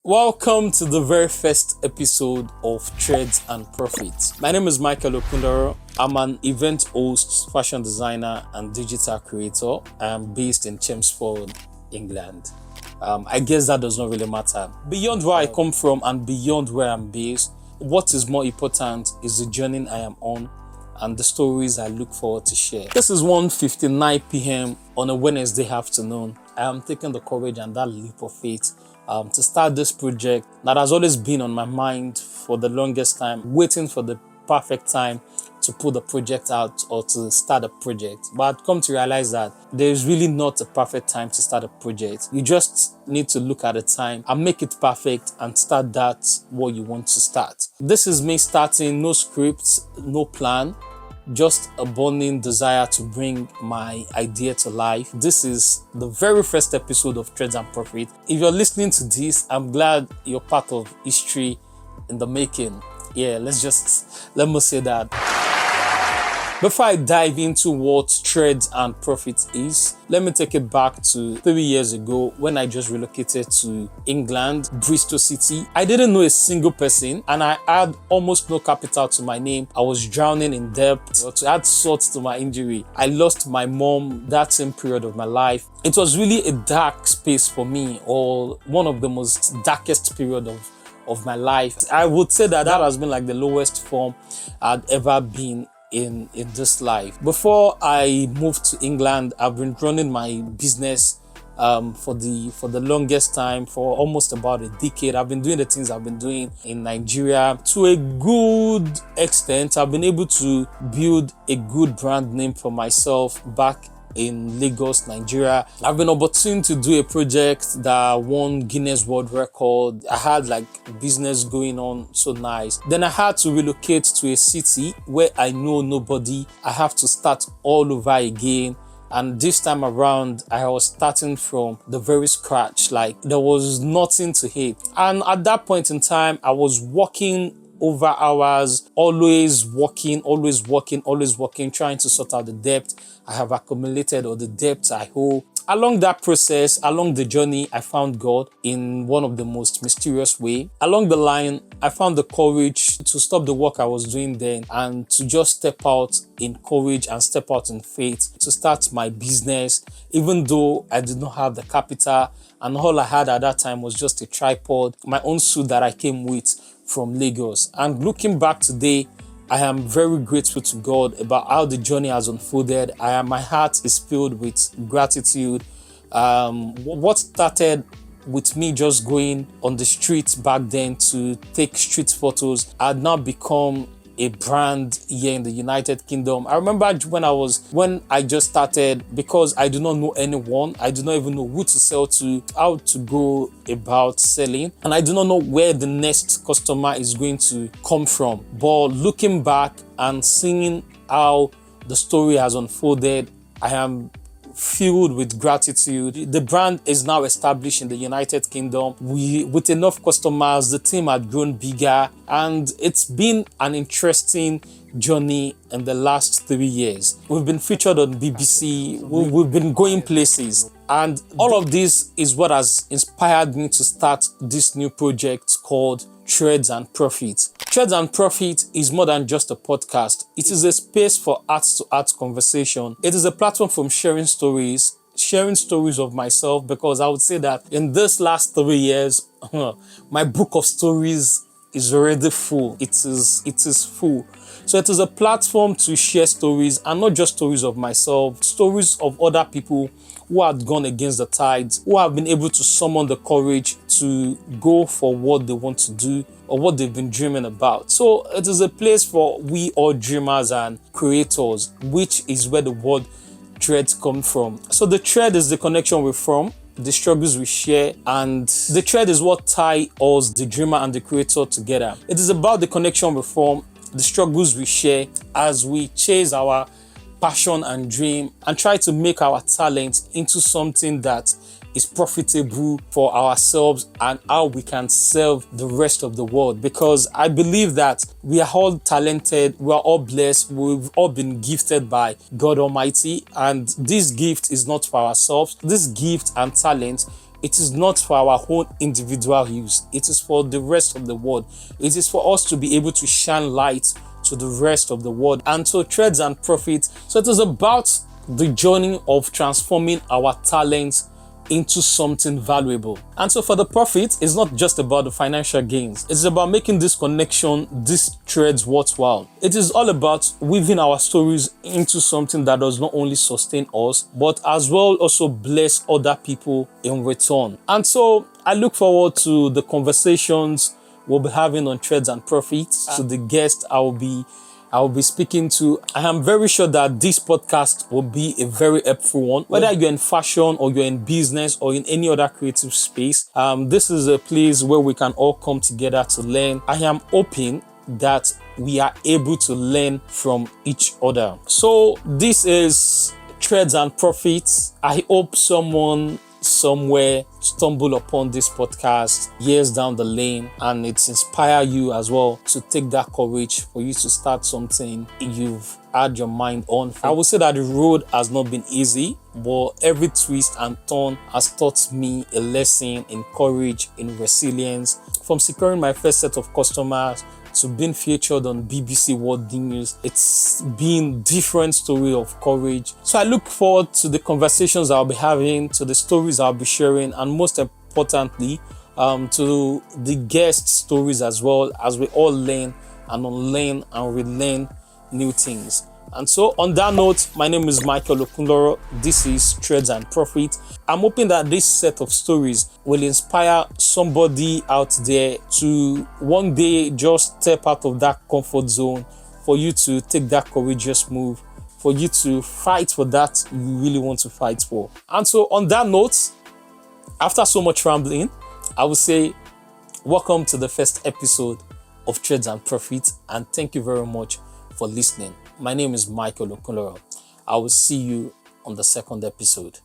Welcome to the very first episode of Threads and Profits. My name is Michael Okunloro. I'm an event host, fashion designer, and digital creator. I am based in Chelmsford, England. I guess that does not really matter. Beyond where I come from and beyond where I'm based, what is more important is the journey I am on and the stories I look forward to share. This is 1:59 p.m. on a Wednesday afternoon. I am taking the courage and that leap of faith to start this project that has always been on my mind for the longest time, waiting for the perfect time to put the project out or to start a project. But I've come to realize that there's really not a perfect time to start a project. You just need to look at the time and make it perfect and start that what you want to start. This is me starting, no script, no plan, just a burning desire to bring my idea to life. This is the very first episode of Threads and Profit. If you're listening to this, I'm glad you're part of history in the making. Yeah, let me say that. Before I dive into what Threads and Profit is, let me take it back to 3 years ago when I just relocated to England, Bristol City. I didn't know a single person and I had almost no capital to my name. I was drowning in debt. To add salt to my injury, I lost my mom that same period of my life. It was really a dark space for me, or one of the most darkest period of my life. I would say that has been like the lowest form I'd ever been in this life. Before I moved to England, I've been running my business for the longest time, for almost about a decade. I've been doing the things I've been doing in Nigeria. To a good extent, I've been able to build a good brand name for myself back in Lagos, Nigeria. I've been opportune to do a project that won Guinness World Record. I had like business going on so nice. Then I had to relocate to a city where I know nobody. I have to start all over again. And this time around, I was starting from the very scratch. Like there was nothing to hate. And at that point in time, I was working over hours, always working, trying to sort out the debt I have accumulated or the debt I owe. Along that process, along the journey, I found God in one of the most mysterious ways. Along the line, I found the courage to stop the work I was doing then and to just step out in courage and step out in faith to start my business, even though I did not have the capital and all I had at that time was just a tripod, my own suit that I came with from Lagos. And looking back today, I am very grateful to God about how the journey has unfolded. My heart is filled with gratitude. What started with me just going on the streets back then to take street photos had now become a brand here in the United Kingdom. I remember when I just started, because I do not know anyone, I do not even know who to sell to, how to go about selling, and I do not know where the next customer is going to come from. But looking back and seeing how the story has unfolded, I am filled with gratitude. The brand is now established in the United Kingdom. With enough customers, the team had grown bigger, and it's been an interesting journey in the last 3 years. We've been featured on BBC, we've been going places, and all of this is what has inspired me to start this new project called Threads and Profit. Threads and Profit is more than just a podcast. It is a space for art-to-art conversation. It is a platform for sharing stories of myself, because I would say that in this last 3 years, my book of stories is already full. It is full. So it is a platform to share stories, and not just stories of myself, stories of other people who have gone against the tides, who have been able to summon the courage to go for what they want to do or what they've been dreaming about. So it is a place for we all dreamers and creators, which is where the word thread comes from. So the thread is the connection we form, the struggles we share, and the thread is what ties us, the dreamer and the creator, together. It is about the connection we form, the struggles we share as we chase our passion and dream and try to make our talent into something that is profitable for ourselves and how we can serve the rest of the world. Because I believe that we are all talented, we are all blessed, we've all been gifted by God Almighty, and this gift is not for ourselves. This gift and talent it is not for our own individual use. It is for the rest of the world. It is for us to be able to shine light to the rest of the world. And so Trades and Profits, so it is about the journey of transforming our talents into something valuable. And so for the profit, it's not just about the financial gains. It's about making this connection, this threads worthwhile. It is all about weaving our stories into something that does not only sustain us, but as well also bless other people in return. And so I look forward to the conversations we'll be having on Trades and Profits, to the guests I will be speaking to. I am very sure that this podcast will be a very helpful one. Whether you're in fashion or you're in business or in any other creative space, this is a place where we can all come together to learn. I am hoping that we are able to learn from each other. So this is Trades and Profits. I hope someone somewhere stumble upon this podcast years down the lane and it's inspire you as well to take that courage for you to start something you've had your mind on. I would say that the road has not been easy, but every twist and turn has taught me a lesson in courage, in resilience. From securing my first set of customers to being featured on BBC World News, it's been different story of courage. So I look forward to the conversations I'll be having, to the stories I'll be sharing, and most importantly, to the guest stories as well, as we all learn and unlearn and relearn new things. And so on that note, my name is Michael Okunloro. This is Trades and Profit. I'm hoping that this set of stories will inspire somebody out there to one day just step out of that comfort zone, for you to take that courageous move, for you to fight for that you really want to fight for. And so on that note, after so much rambling, I will say welcome to the first episode of Trades and Profit, and thank you very much for listening. My name is Michael Okunloro. I will see you on the second episode.